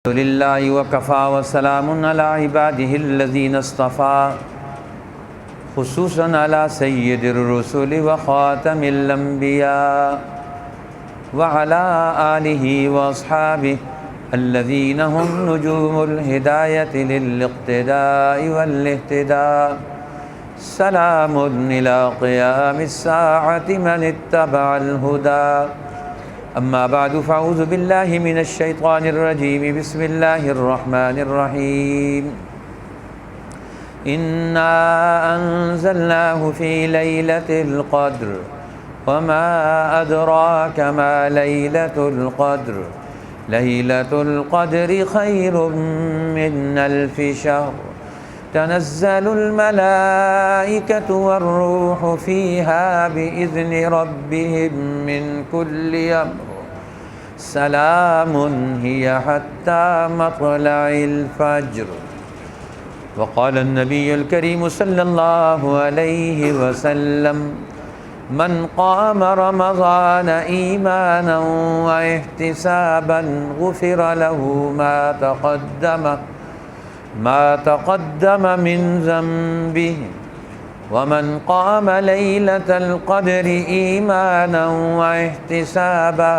للہ وکفا وسلام علی عبادہ الذین اصطفیٰ خصوصاً علی سید الرسل وخاتم الانبیاء وعلی آلہ واصحابہ الذین هم نجوم الہدایۃ للاقتداء والاہتداء سلام الی قیام الساعة من اتبع الہدى اما بعد فاعوذ باللہ من الشیطان الرجیم بسم اللہ الرحمن الرحیم انا انزلناہ فی لیلۃ القدر وما ادراک ما لیلۃ القدر لیلۃ القدر خیر من الف شہر تنزل الملائکۃ والروح فیہا بإذن ربہم من کل امر سلام ہی حتی مطلع الفجر وقال النبی الکریم صلی اللہ علیہ وسلم من قام رمضان ایمانا واحتسابا غفر له ما تقدم من ذنبه ومن قام ليلة القدر إيمانا واحتسابا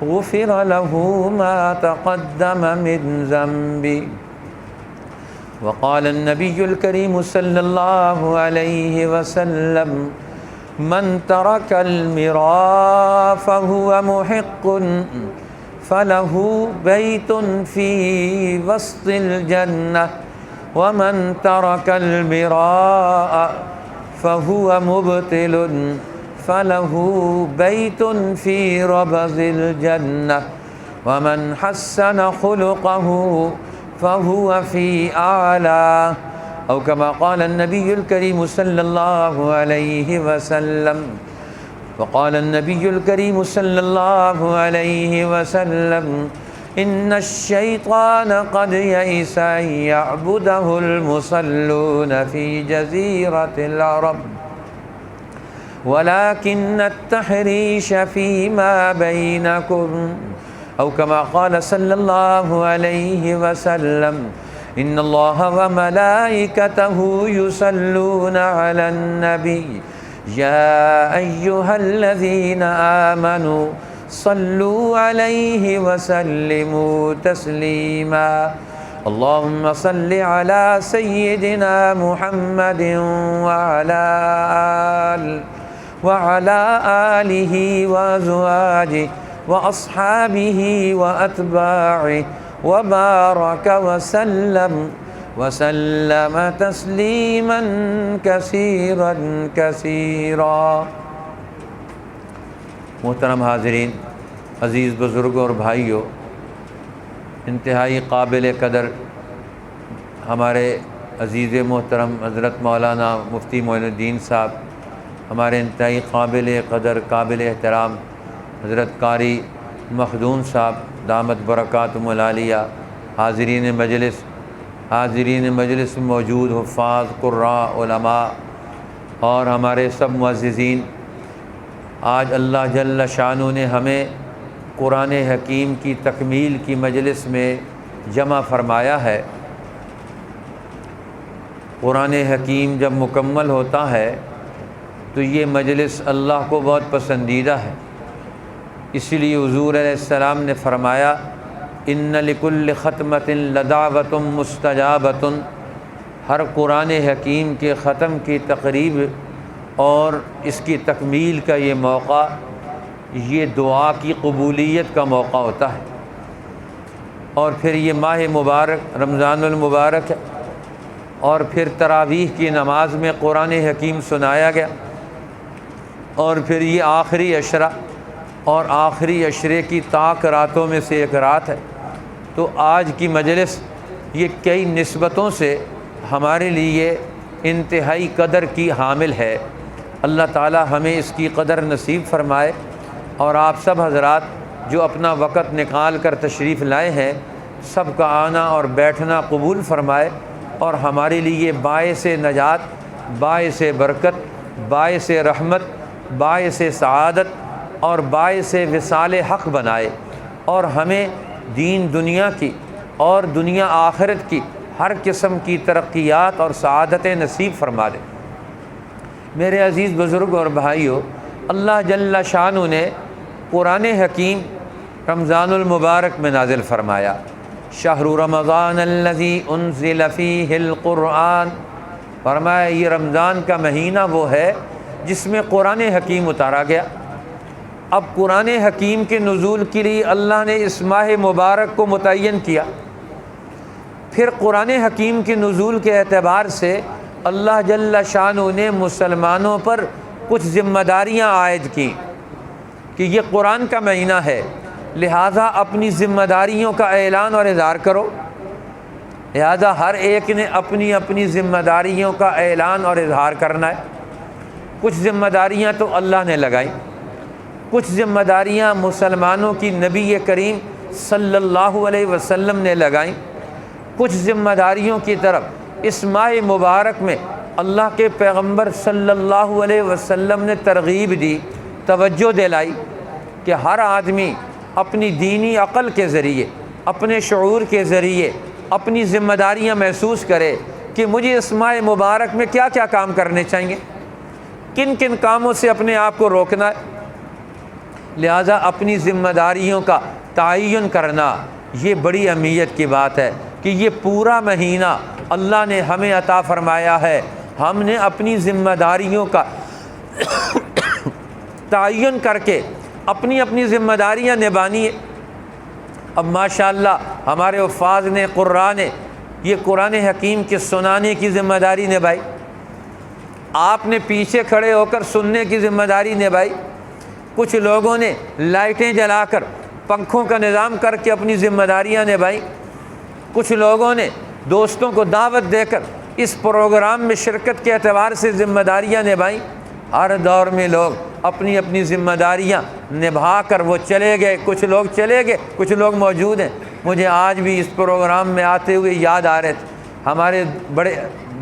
غفر له ما تقدم من ذنبه وقال النبي الكريم صلى الله عليه وسلم من ترك المراء فهو محق فله بيت في وسط الجنة ومن ترك المراء فهو مبطل فله بيت في ربض الجنة ومن حسن خلقه فهو في أعلى أو كما قال النبي الكريم صلى الله عليه وسلم وقال النبي الكريم صلى الله عليه وسلم إن الشيطان قد يئس أن يعبده المصلون في جزيرة العرب ولكن التحريش فيما بينكم أو كما قال صلى الله عليه وسلم إن الله وملائكته يصلون على النبي يا أيها الذين آمنوا صلوا عليه وسلموا تسليما اللهم صل على سيدنا محمد وعلى آله وأزواجه وأصحابه وأتباعه وبارك وسلم تسلیما کثیرا کثیرا۔ محترم حاضرین، عزیز بزرگوں اور بھائیوں، انتہائی قابل قدر ہمارے عزیز محترم حضرت مولانا مفتی معین الدین صاحب، ہمارے انتہائی قابل قدر قابل احترام حضرت قاری مخدوم صاحب دامت برکاتہم العالیہ، حاضرین مجلس موجود حفاظ قراء علماء اور ہمارے سب معززین، آج اللہ جل شانہ نے ہمیں قرآن حکیم کی تکمیل کی مجلس میں جمع فرمایا ہے۔ قرآن حکیم جب مکمل ہوتا ہے تو یہ مجلس اللہ کو بہت پسندیدہ ہے، اسی لیے حضور علیہ السلام نے فرمایا ان لکل ختمۃ لدعوۃ مستجابۃ، ہر قرآن حکیم کے ختم کی تقریب اور اس کی تکمیل کا یہ موقع، یہ دعا کی قبولیت کا موقع ہوتا ہے۔ اور پھر یہ ماہ مبارک رمضان المبارک ہے، اور پھر تراویح کی نماز میں قرآن حکیم سنایا گیا، اور پھر یہ آخری عشرہ اور آخری عشرے کی طاق راتوں میں سے ایک رات ہے۔ تو آج کی مجلس یہ کئی نسبتوں سے ہمارے لیے انتہائی قدر کی حامل ہے۔ اللہ تعالی ہمیں اس کی قدر نصیب فرمائے، اور آپ سب حضرات جو اپنا وقت نکال کر تشریف لائے ہیں، سب کا آنا اور بیٹھنا قبول فرمائے، اور ہمارے لیے باعث نجات، باعث برکت، باعث رحمت، باعث سعادت اور باعث وصال حق بنائے، اور ہمیں دین دنیا کی اور دنیا آخرت کی ہر قسم کی ترقیات اور سعادتیں نصیب فرما دے۔ میرے عزیز بزرگ اور بھائیو، اللہ جل شانہ نے قرآن حکیم رمضان المبارک میں نازل فرمایا۔ شہر رمضان الذی انزل فیہ القرآن، فرمایا یہ رمضان کا مہینہ وہ ہے جس میں قرآن حکیم اتارا گیا۔ اب قرآن حکیم کے نزول کے لیے اللہ نے اس ماہ مبارک کو متعین کیا۔ پھر قرآن حکیم کے نزول کے اعتبار سے اللہ جل شانہ نے مسلمانوں پر کچھ ذمہ داریاں عائد کی کہ یہ قرآن کا مہینہ ہے، لہٰذا اپنی ذمہ داریوں کا اعلان اور اظہار کرو۔ لہٰذا ہر ایک نے اپنی اپنی ذمہ داریوں کا اعلان اور اظہار کرنا ہے۔ کچھ ذمہ داریاں تو اللہ نے لگائیں، کچھ ذمہ داریاں مسلمانوں کی نبی کریم صلی اللہ علیہ وسلم نے لگائیں، کچھ ذمہ داریوں کی طرف اس ماہ مبارک میں اللہ کے پیغمبر صلی اللہ علیہ وسلم نے ترغیب دی، توجہ دلائی کہ ہر آدمی اپنی دینی عقل کے ذریعے، اپنے شعور کے ذریعے اپنی ذمہ داریاں محسوس کرے کہ مجھے اس ماہ مبارک میں کیا کیا کام کرنے چاہیے، کن کن کاموں سے اپنے آپ کو روکنا ہے۔ لہٰذا اپنی ذمہ داریوں کا تعین کرنا یہ بڑی اہمیت کی بات ہے کہ یہ پورا مہینہ اللہ نے ہمیں عطا فرمایا ہے، ہم نے اپنی ذمہ داریوں کا تعین کر کے اپنی اپنی ذمہ داریاں نبھانی ہے۔ اب ماشاءاللہ ہمارے حفاظ نے، قراء نے یہ قرآن حکیم کے سنانے کی ذمہ داری نبھائی، آپ نے پیچھے کھڑے ہو کر سننے کی ذمہ داری نبھائی، کچھ لوگوں نے لائٹیں جلا کر پنکھوں کا نظام کر کے اپنی ذمہ داریاں نبھائیں، کچھ لوگوں نے دوستوں کو دعوت دے کر اس پروگرام میں شرکت کے اعتبار سے ذمہ داریاں نبھائیں۔ ہر دور میں لوگ اپنی اپنی ذمہ داریاں نبھا کر وہ چلے گئے، کچھ لوگ چلے گئے، کچھ لوگ موجود ہیں۔ مجھے آج بھی اس پروگرام میں آتے ہوئے یاد آ رہے تھے ہمارے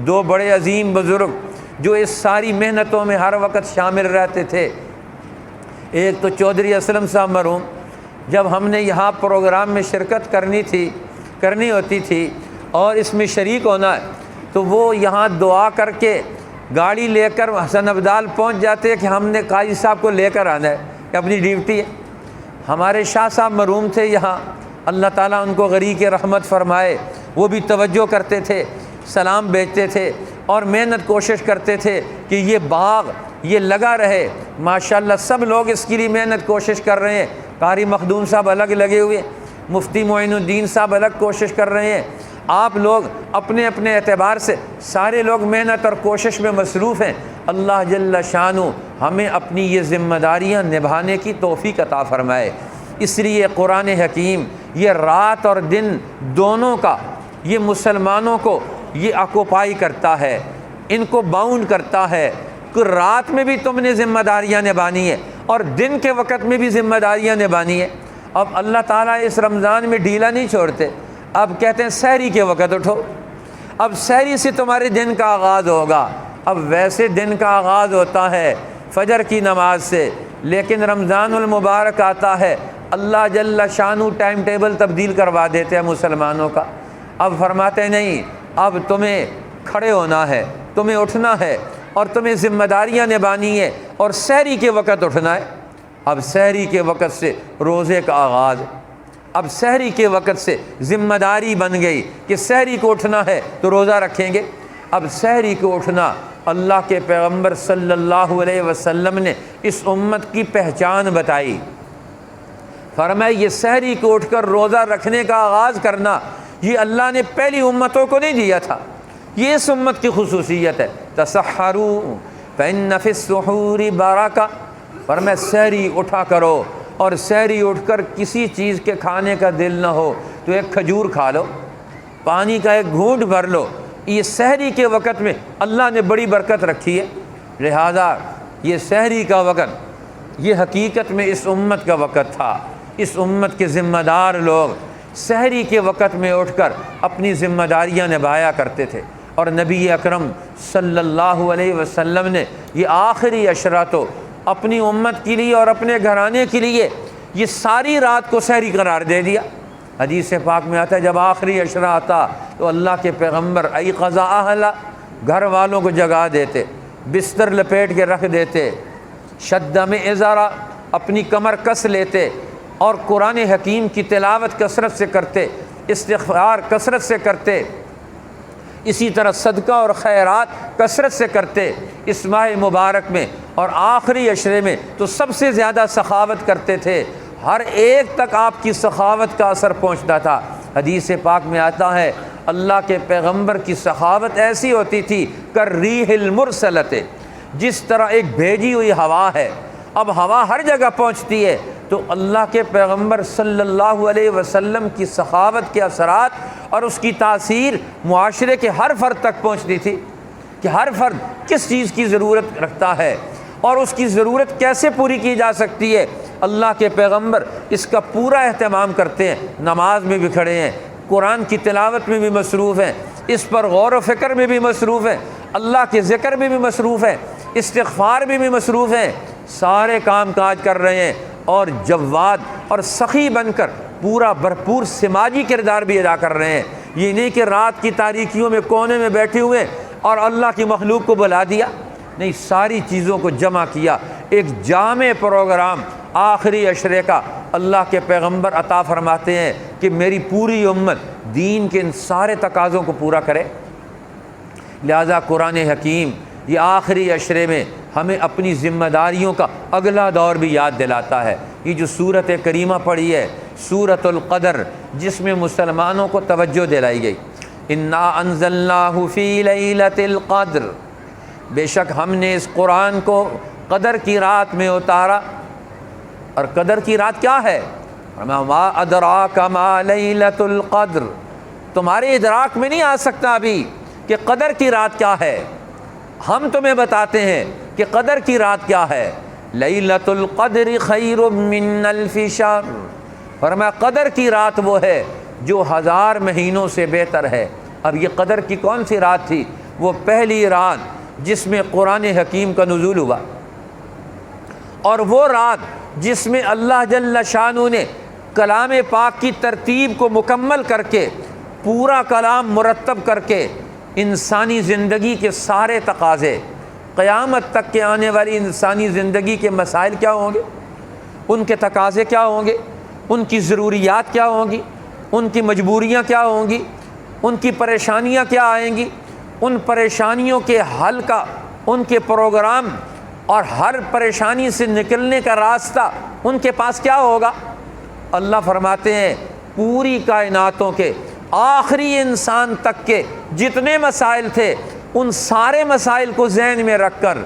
دو بڑے عظیم بزرگ جو اس ساری محنتوں میں ہر وقت شامل رہتے تھے۔ ایک تو چودھری اسلم صاحب مرحوم، جب ہم نے یہاں پروگرام میں شرکت کرنی ہوتی تھی اور اس میں شریک ہونا ہے تو وہ یہاں دعا کر کے گاڑی لے کر حسن ابدال پہنچ جاتے کہ ہم نے قاضی صاحب کو لے کر آنا ہے کہ اپنی ڈیوٹی ہے۔ ہمارے شاہ صاحب مرحوم تھے یہاں، اللہ تعالیٰ ان کو غریق رحمت فرمائے، وہ بھی توجہ کرتے تھے، سلام بھیجتے تھے اور محنت کوشش کرتے تھے کہ یہ باغ یہ لگا رہے۔ ماشاءاللہ سب لوگ اس کے لیے محنت کوشش کر رہے ہیں، قاری مخدوم صاحب الگ لگے ہوئے، مفتی معین الدین صاحب الگ کوشش کر رہے ہیں، آپ لوگ اپنے اپنے اعتبار سے سارے لوگ محنت اور کوشش میں مصروف ہیں۔ اللہ جل شانہ ہمیں اپنی یہ ذمہ داریاں نبھانے کی توفیق عطا فرمائے۔ اس لیے قرآن حکیم یہ رات اور دن دونوں کا یہ مسلمانوں کو یہ آکوپائی کرتا ہے، ان کو باؤنڈ کرتا ہے کہ رات میں بھی تم نے ذمہ داریاں نبھانی ہے اور دن کے وقت میں بھی ذمہ داریاں نبھانی ہے۔ اب اللہ تعالیٰ اس رمضان میں ڈھیلا نہیں چھوڑتے، اب کہتے ہیں سحری کے وقت اٹھو، اب سحری سے تمہارے دن کا آغاز ہوگا۔ اب ویسے دن کا آغاز ہوتا ہے فجر کی نماز سے، لیکن رمضان المبارک آتا ہے اللہ جل شانہ ٹائم ٹیبل تبدیل کروا دیتے ہیں مسلمانوں کا۔ اب فرماتے نہیں، اب تمہیں کھڑے ہونا ہے، تمہیں اٹھنا ہے اور تمہیں ذمہ داریاں نبھانی ہے اور سحری کے وقت اٹھنا ہے۔ اب سحری کے وقت سے روزے کا آغاز، اب سحری کے وقت سے ذمہ داری بن گئی کہ سحری کو اٹھنا ہے تو روزہ رکھیں گے۔ اب سحری کو اٹھنا اللہ کے پیغمبر صلی اللہ علیہ وسلم نے اس امت کی پہچان بتائی، فرمایا یہ سحری کو اٹھ کر روزہ رکھنے کا آغاز کرنا یہ اللہ نے پہلی امتوں کو نہیں دیا تھا، یہ اس امت کی خصوصیت ہے۔ تسحروا فإن فی السحور برکہ، فرمایا سحری اٹھا کرو اور سحری اٹھ کر کسی چیز کے کھانے کا دل نہ ہو تو ایک کھجور کھا لو، پانی کا ایک گھونٹ بھر لو، یہ سحری کے وقت میں اللہ نے بڑی برکت رکھی ہے۔ لہذا یہ سحری کا وقت یہ حقیقت میں اس امت کا وقت تھا، اس امت کے ذمہ دار لوگ سحری کے وقت میں اٹھ کر اپنی ذمہ داریاں نبھایا کرتے تھے۔ اور نبی اکرم صلی اللہ علیہ وسلم نے یہ آخری عشرہ تو اپنی امت کے لیے اور اپنے گھرانے کے لیے یہ ساری رات کو سحری قرار دے دیا۔ حدیث پاک میں آتا ہے جب آخری عشرہ آتا تو اللہ کے پیغمبر ایقظ اہلا، گھر والوں کو جگا دیتے، بستر لپیٹ کے رکھ دیتے، شد میں ازارا، اپنی کمر کس لیتے، اور قرآن حکیم کی تلاوت کثرت سے کرتے، استغفار کثرت سے کرتے، اسی طرح صدقہ اور خیرات کثرت سے کرتے اس ماہ مبارک میں، اور آخری عشرے میں تو سب سے زیادہ سخاوت کرتے تھے، ہر ایک تک آپ کی سخاوت کا اثر پہنچتا تھا۔ حدیث پاک میں آتا ہے اللہ کے پیغمبر کی سخاوت ایسی ہوتی تھی کالریح المرسلۃ، جس طرح ایک بھیجی ہوئی ہوا ہے، اب ہوا ہر جگہ پہنچتی ہے، تو اللہ کے پیغمبر صلی اللہ علیہ وسلم کی سخاوت کے اثرات اور اس کی تاثیر معاشرے کے ہر فرد تک پہنچتی تھی کہ ہر فرد کس چیز کی ضرورت رکھتا ہے اور اس کی ضرورت کیسے پوری کی جا سکتی ہے۔ اللہ کے پیغمبر اس کا پورا اہتمام کرتے ہیں، نماز میں بھی کھڑے ہیں، قرآن کی تلاوت میں بھی مصروف ہیں، اس پر غور و فکر میں بھی مصروف ہیں، اللہ کے ذکر میں بھی مصروف ہیں، استغفار میں بھی مصروف ہیں، سارے کام کاج کر رہے ہیں، اور جواد اور سخی بن کر پورا بھرپور سماجی کردار بھی ادا کر رہے ہیں۔ یہ نہیں کہ رات کی تاریکیوں میں کونے میں بیٹھے ہوئے اور اللہ کی مخلوق کو بلا دیا، نہیں، ساری چیزوں کو جمع کیا، ایک جامع پروگرام آخری عشرے کا اللہ کے پیغمبر عطا فرماتے ہیں کہ میری پوری امت دین کے ان سارے تقاضوں کو پورا کرے۔ لہذا قرآن حکیم یہ آخری عشرے میں ہمیں اپنی ذمہ داریوں کا اگلا دور بھی یاد دلاتا ہے۔ یہ جو سورت کریمہ پڑھی ہے سورۃ القدر، جس میں مسلمانوں کو توجہ دلائی گئی، انا انزلناہ فی لیلۃ القدر، بے شک ہم نے اس قرآن کو قدر کی رات میں اتارا، اور قدر کی رات کیا ہے؟ ما ادراک ما لیلۃ القدر، تمہارے ادراک میں نہیں آ سکتا ابھی کہ قدر کی رات کیا ہے، ہم تمہیں بتاتے ہیں کہ قدر کی رات کیا ہے۔ لیلۃ القدر خیر من الف شہر، فرمایا قدر کی رات وہ ہے جو 1000 مہینوں سے بہتر ہے۔ اب یہ قدر کی کون سی رات تھی؟ وہ پہلی رات جس میں قرآن حکیم کا نزول ہوا، اور وہ رات جس میں اللہ جل شانہ نے کلام پاک کی ترتیب کو مکمل کر کے پورا کلام مرتب کر کے انسانی زندگی کے سارے تقاضے، قیامت تک کے آنے والی انسانی زندگی کے مسائل کیا ہوں گے، ان کے تقاضے کیا ہوں گے، ان کی ضروریات کیا ہوں گی، ان کی مجبوریاں کیا ہوں گی، ان کی پریشانیاں کیا آئیں گی، ان پریشانیوں کے حل کا ان کے پروگرام اور ہر پریشانی سے نکلنے کا راستہ ان کے پاس کیا ہوگا۔ اللہ فرماتے ہیں پوری کائناتوں کے آخری انسان تک کے جتنے مسائل تھے ان سارے مسائل کو ذہن میں رکھ کر،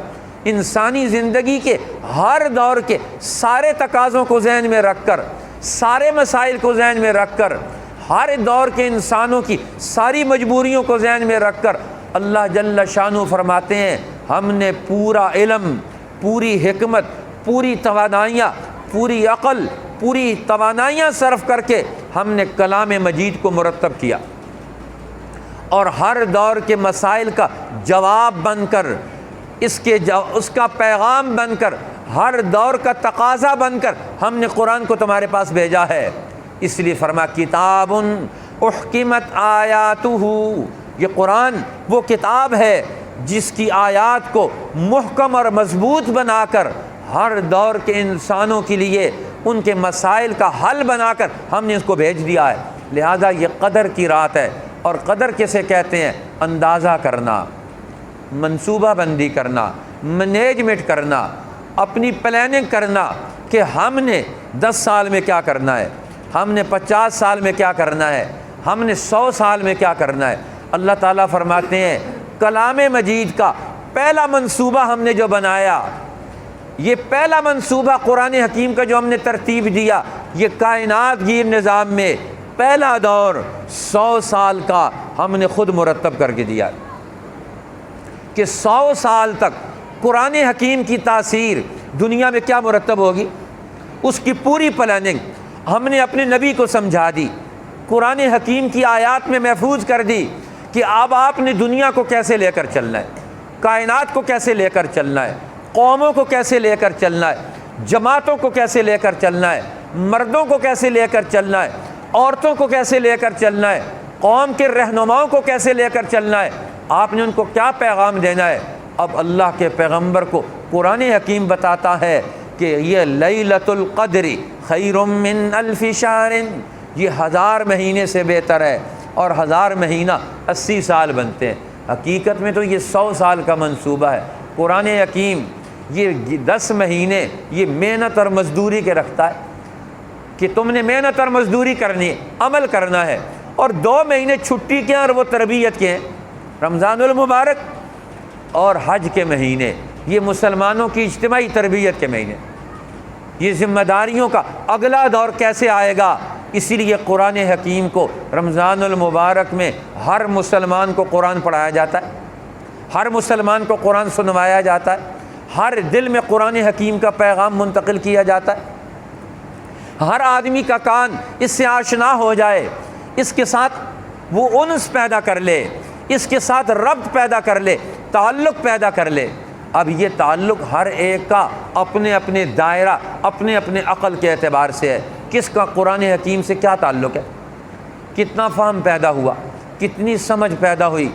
انسانی زندگی کے ہر دور کے سارے تقاضوں کو ذہن میں رکھ کر، سارے مسائل کو ذہن میں رکھ کر، ہر دور کے انسانوں کی ساری مجبوریوں کو ذہن میں رکھ کر اللہ جل شانہ فرماتے ہیں ہم نے پورا علم، پوری حکمت، پوری توانائیاں، پوری عقل، پوری توانائیاں صرف کر کے ہم نے کلام مجید کو مرتب کیا، اور ہر دور کے مسائل کا جواب بن کر، اس کا پیغام بن کر، ہر دور کا تقاضا بن کر ہم نے قرآن کو تمہارے پاس بھیجا ہے۔ اس لیے فرمایا کتاب احکمت آیاتہ، یہ قرآن وہ کتاب ہے جس کی آیات کو محکم اور مضبوط بنا کر ہر دور کے انسانوں کے لیے ان کے مسائل کا حل بنا کر ہم نے اس کو بھیج دیا ہے۔ لہذا یہ قدر کی رات ہے، اور قدر کسے کہتے ہیں؟ اندازہ کرنا، منصوبہ بندی کرنا، مینجمنٹ کرنا، اپنی پلاننگ کرنا کہ ہم نے 10 سال میں کیا کرنا ہے، ہم نے 50 سال میں کیا کرنا ہے، ہم نے 100 سال میں کیا کرنا ہے۔ اللہ تعالیٰ فرماتے ہیں کلام مجید کا پہلا منصوبہ ہم نے جو بنایا، یہ پہلا منصوبہ قرآن حکیم کا جو ہم نے ترتیب دیا، یہ کائنات گیر نظام میں پہلا دور 100 سال کا ہم نے خود مرتب کر کے دیا کہ 100 سال تک قرآن حکیم کی تاثیر دنیا میں کیا مرتب ہوگی، اس کی پوری پلاننگ ہم نے اپنے نبی کو سمجھا دی، قرآن حکیم کی آیات میں محفوظ کر دی کہ اب آپ نے دنیا کو کیسے لے کر چلنا ہے، کائنات کو کیسے لے کر چلنا ہے، قوموں کو کیسے لے کر چلنا ہے، جماعتوں کو کیسے لے کر چلنا ہے، مردوں کو کیسے لے کر چلنا ہے، عورتوں کو کیسے لے کر چلنا ہے، قوم کے رہنماؤں کو کیسے لے کر چلنا ہے، آپ نے ان کو کیا پیغام دینا ہے۔ اب اللہ کے پیغمبر کو قرآن حکیم بتاتا ہے کہ یہ لیلۃ القدر خیر من الف شہر، یہ 1000 مہینے سے بہتر ہے، اور 1000 مہینہ 80 سال بنتے ہیں۔ حقیقت میں تو یہ 100 سال کا منصوبہ ہے۔ قرآن حکیم یہ 10 مہینے یہ محنت اور مزدوری کے رکھتا ہے کہ تم نے محنت اور مزدوری کرنی ہے، عمل کرنا ہے، اور 2 مہینے چھٹی کے ہیں اور وہ تربیت کے ہیں، رمضان المبارک اور حج کے مہینے، یہ مسلمانوں کی اجتماعی تربیت کے مہینے۔ یہ ذمہ داریوں کا اگلا دور کیسے آئے گا، اسی لیے قرآن حکیم کو رمضان المبارک میں ہر مسلمان کو قرآن پڑھایا جاتا ہے، ہر مسلمان کو قرآن سنوایا جاتا ہے، ہر دل میں قرآن حکیم کا پیغام منتقل کیا جاتا ہے، ہر آدمی کا کان اس سے آشنا ہو جائے، اس کے ساتھ وہ انس پیدا کر لے، اس کے ساتھ ربط پیدا کر لے، تعلق پیدا کر لے۔ اب یہ تعلق ہر ایک کا اپنے اپنے دائرہ، اپنے اپنے عقل کے اعتبار سے ہے، کس کا قرآن حکیم سے کیا تعلق ہے، کتنا فہم پیدا ہوا، کتنی سمجھ پیدا ہوئی،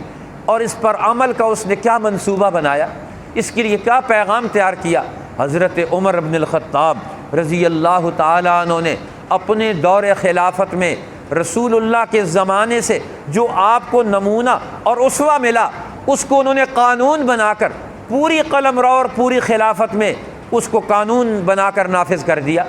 اور اس پر عمل کا اس نے کیا منصوبہ بنایا، اس کے لیے کیا پیغام تیار کیا۔ حضرت عمر بن الخطاب رضی اللہ تعالیٰ عنہ نے اپنے دور خلافت میں رسول اللہ کے زمانے سے جو آپ کو نمونہ اور اسوہ ملا، اس کو انہوں نے قانون بنا کر پوری قلمرو اور پوری خلافت میں اس کو قانون بنا کر نافذ کر دیا۔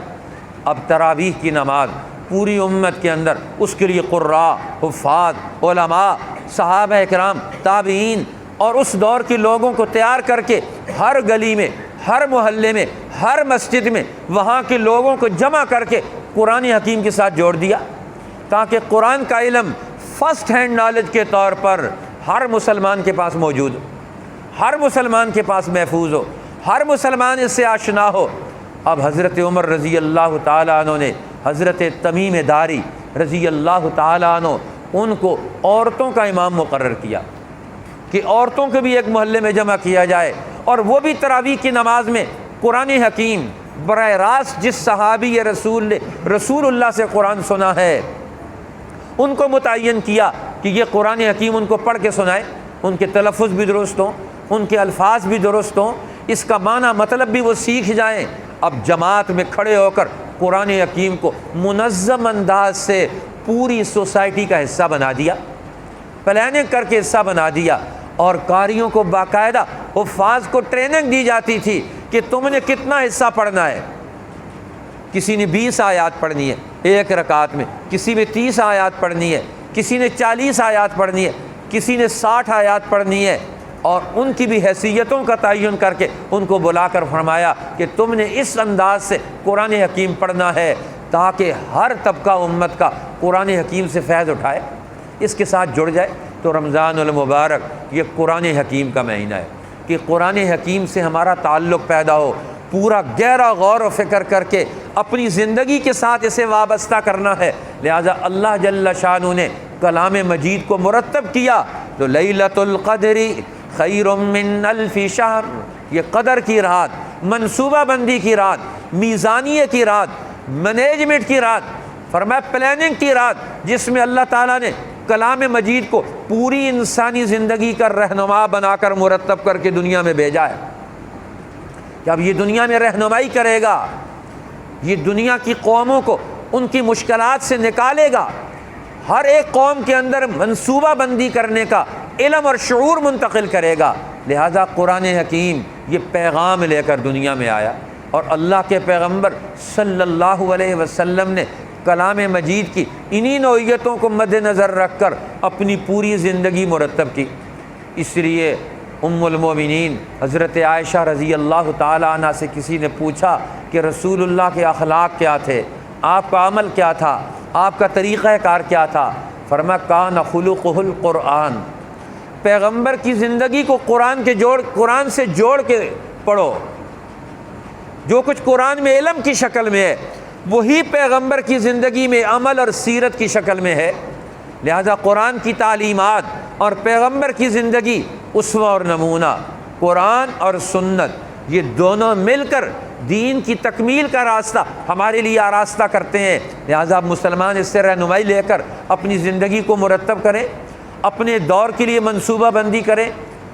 اب تراویح کی نماز پوری امت کے اندر، اس کے لیے قراء، حفاظ، علماء، صحابہ اکرام، تابعین اور اس دور کے لوگوں کو تیار کر کے ہر گلی میں، ہر محلے میں، ہر مسجد میں وہاں کے لوگوں کو جمع کر کے قرآن حکیم کے ساتھ جوڑ دیا، تاکہ قرآن کا علم فرسٹ ہینڈ نالج کے طور پر ہر مسلمان کے پاس موجود ہو، ہر مسلمان کے پاس محفوظ ہو، ہر مسلمان اس سے آشنا ہو۔ اب حضرت عمر رضی اللہ تعالیٰ عنہ نے حضرت تمیم داری رضی اللہ تعالیٰ عنہ ان کو عورتوں کا امام مقرر کیا کہ عورتوں کو بھی ایک محلے میں جمع کیا جائے، اور وہ بھی تراویح کی نماز میں قرآن حکیم براہ راست جس صحابی رسول نے رسول اللہ سے قرآن سنا ہے ان کو متعین کیا کہ یہ قرآن حکیم ان کو پڑھ کے سنائے، ان کے تلفظ بھی درست ہوں، ان کے الفاظ بھی درست ہوں، اس کا معنی مطلب بھی وہ سیکھ جائیں۔ اب جماعت میں کھڑے ہو کر قرآن حکیم کو منظم انداز سے پوری سوسائٹی کا حصہ بنا دیا، پلاننگ کر کے حصہ بنا دیا، اور قاریوں کو باقاعدہ حفاظ کو ٹریننگ دی جاتی تھی کہ تم نے کتنا حصہ پڑھنا ہے۔ کسی نے 20 آیات پڑھنی ہے ایک رکعت میں، کسی نے 30 آیات پڑھنی ہے، کسی نے 40 آیات پڑھنی ہے، کسی نے 60 آیات پڑھنی ہے، اور ان کی بھی حیثیتوں کا تعین کر کے ان کو بلا کر فرمایا کہ تم نے اس انداز سے قرآن حکیم پڑھنا ہے تاکہ ہر طبقہ امت کا قرآن حکیم سے فیض اٹھائے، اس کے ساتھ جڑ جائے۔ تو رمضان المبارک یہ قرآن حکیم کا مہینہ ہے کہ قرآن حکیم سے ہمارا تعلق پیدا ہو، پورا گہرا غور و فکر کر کے اپنی زندگی کے ساتھ اسے وابستہ کرنا ہے۔ لہٰذا اللہ جل شانہ نے کلام مجید کو مرتب کیا، تو لیلۃ القدر خیر من الف شہر، یہ قدر کی رات، منصوبہ بندی کی رات، میزانیہ کی رات، مینجمنٹ کی رات، فرمایا پلاننگ کی رات، جس میں اللہ تعالیٰ نے کلام مجید کو پوری انسانی زندگی کا رہنما بنا کر مرتب کر کے دنیا میں بھیجا ہے کہ اب یہ دنیا میں رہنمائی کرے گا، یہ دنیا کی قوموں کو ان کی مشکلات سے نکالے گا، ہر ایک قوم کے اندر منصوبہ بندی کرنے کا علم اور شعور منتقل کرے گا۔ لہذا قرآن حکیم یہ پیغام لے کر دنیا میں آیا، اور اللہ کے پیغمبر صلی اللہ علیہ وسلم نے کلام مجید کی انہی نوعیتوں کو مد نظر رکھ کر اپنی پوری زندگی مرتب کی۔ اس لیے ام المومنین حضرت عائشہ رضی اللہ تعالیٰ عنہ سے کسی نے پوچھا کہ رسول اللہ کے اخلاق کیا تھے، آپ کا عمل کیا تھا، آپ کا طریقہ کار کیا تھا؟ فرمایا کان خلقہ القرآن، پیغمبر کی زندگی کو قرآن سے جوڑ کے پڑھو، جو کچھ قرآن میں علم کی شکل میں ہے وہی پیغمبر کی زندگی میں عمل اور سیرت کی شکل میں ہے۔ لہذا قرآن کی تعلیمات اور پیغمبر کی زندگی اسوہ اور نمونہ، قرآن اور سنت، یہ دونوں مل کر دین کی تکمیل کا راستہ ہمارے لیے آراستہ کرتے ہیں۔ لہٰذا مسلمان اس سے رہنمائی لے کر اپنی زندگی کو مرتب کریں، اپنے دور کے لیے منصوبہ بندی کریں،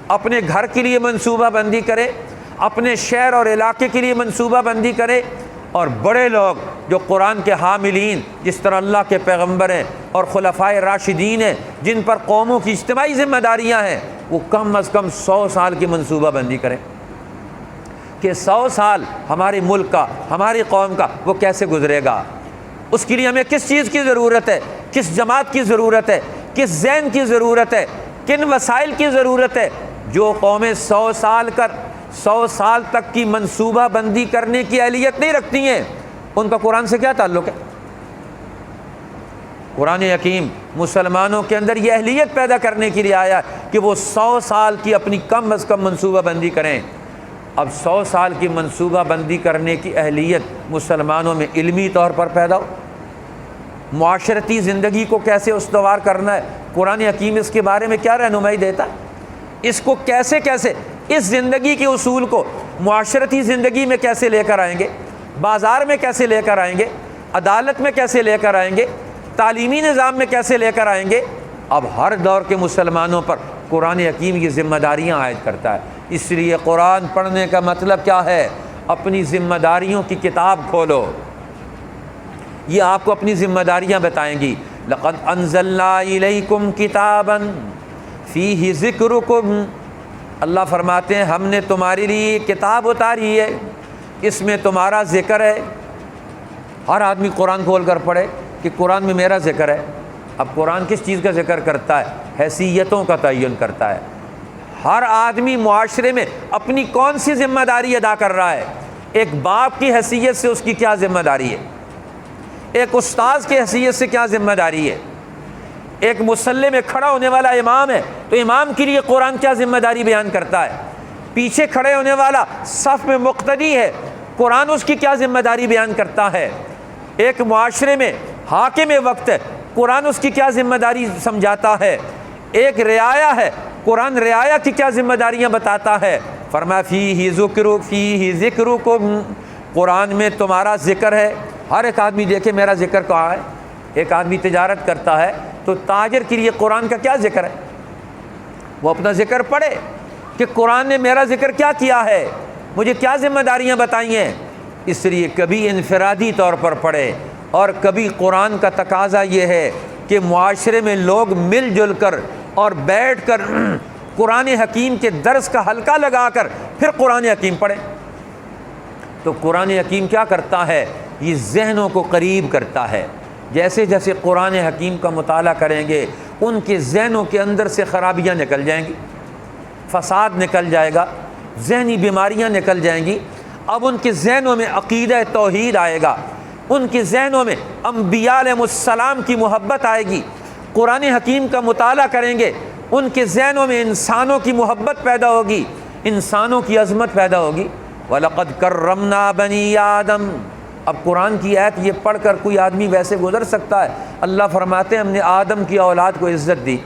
اپنے گھر کے لیے منصوبہ بندی کریں، اپنے شہر اور علاقے کے لیے منصوبہ بندی کریں، اور بڑے لوگ جو قرآن کے حاملین جس طرح اللہ کے پیغمبر ہیں اور خلفائے راشدین ہیں، جن پر قوموں کی اجتماعی ذمہ داریاں ہیں، وہ کم از کم 100 سال کی منصوبہ بندی کریں کہ 100 سال ہمارے ملک کا، ہماری قوم کا وہ کیسے گزرے گا۔ اس کے لیے ہمیں کس چیز کی ضرورت ہے، کس جماعت کی ضرورت ہے، کس ذہن کی ضرورت ہے، کن وسائل کی ضرورت ہے۔ جو قومیں 100 سال تک کی منصوبہ بندی کرنے کی اہلیت نہیں رکھتی ہیں، ان کا قرآن سے کیا تعلق ہے؟ قرآن حکیم مسلمانوں کے اندر یہ اہلیت پیدا کرنے کے لیے آیا کہ وہ 100 سال کی اپنی کم از کم منصوبہ بندی کریں۔ اب 100 سال کی منصوبہ بندی کرنے کی اہلیت مسلمانوں میں علمی طور پر پیدا ہو، معاشرتی زندگی کو کیسے استوار کرنا ہے، قرآن حکیم اس کے بارے میں کیا رہنمائی دیتا ہے، اس کو کیسے اس زندگی کے اصول کو معاشرتی زندگی میں کیسے لے کر آئیں گے، بازار میں کیسے لے کر آئیں گے، عدالت میں کیسے لے کر آئیں گے، تعلیمی نظام میں کیسے لے کر آئیں گے۔ اب ہر دور کے مسلمانوں پر قرآن حکیم یہ ذمہ داریاں عائد کرتا ہے۔ اس لیے قرآن پڑھنے کا مطلب کیا ہے؟ اپنی ذمہ داریوں کی کتاب کھولو، یہ آپ کو اپنی ذمہ داریاں بتائیں گی۔ لقد انزلنا الیکم کتابا فیہ ذکرکم، اللہ فرماتے ہیں ہم نے تمہارے لیے کتاب اتاری ہے، اس میں تمہارا ذکر ہے۔ ہر آدمی قرآن کھول کر پڑھے کہ قرآن میں میرا ذکر ہے۔ اب قرآن کس چیز کا ذکر کرتا ہے؟ حیثیتوں کا تعین کرتا ہے۔ ہر آدمی معاشرے میں اپنی کون سی ذمہ داری ادا کر رہا ہے؟ ایک باپ کی حیثیت سے اس کی کیا ذمہ داری ہے، ایک استاذ کی حیثیت سے کیا ذمہ داری ہے، ایک مصلی میں کھڑا ہونے والا امام ہے تو امام کے لیے قرآن کیا ذمہ داری بیان کرتا ہے، پیچھے کھڑے ہونے والا صف میں مقتدی ہے، قرآن اس کی کیا ذمہ داری بیان کرتا ہے، ایک معاشرے میں حاکم وقت ہے، قرآن اس کی کیا ذمہ داری سمجھاتا ہے، ایک رعایا ہے، قرآن رعایا کی کیا ذمہ داریاں بتاتا ہے۔ فرمایا فیہ ذکرکم، قرآن میں تمہارا ذکر ہے۔ ہر ایک آدمی دیکھے میرا ذکر کہاں ہے۔ ایک آدمی تجارت کرتا ہے تو تاجر کے لیے قرآن کا کیا ذکر ہے؟ وہ اپنا ذکر پڑھے کہ قرآن نے میرا ذکر کیا کیا ہے، مجھے کیا ذمہ داریاں بتائی ہیں۔ اس لیے کبھی انفرادی طور پر پڑھے، اور کبھی قرآن کا تقاضا یہ ہے کہ معاشرے میں لوگ مل جل کر اور بیٹھ کر قرآن حکیم کے درس کا حلقہ لگا کر پھر قرآن حکیم پڑھیں۔ تو قرآن حکیم کیا کرتا ہے؟ یہ ذہنوں کو قریب کرتا ہے۔ جیسے جیسے قرآن حکیم کا مطالعہ کریں گے ان کے ذہنوں کے اندر سے خرابیاں نکل جائیں گی، فساد نکل جائے گا، ذہنی بیماریاں نکل جائیں گی۔ اب ان کے ذہنوں میں عقیدہ توحید آئے گا، ان کے ذہنوں میں انبیاء علیہ السلام کی محبت آئے گی۔ قرآن حکیم کا مطالعہ کریں گے ان کے ذہنوں میں انسانوں کی محبت پیدا ہوگی، انسانوں کی عظمت پیدا ہوگی۔ وَلَقَدْ كَرَّمْنَا بَنِي آدَمَ، اب قرآن کی آیت یہ پڑھ کر کوئی آدمی ویسے گزر سکتا ہے؟ اللہ فرماتے ہیں ہم نے آدم کی اولاد کو عزت دی۔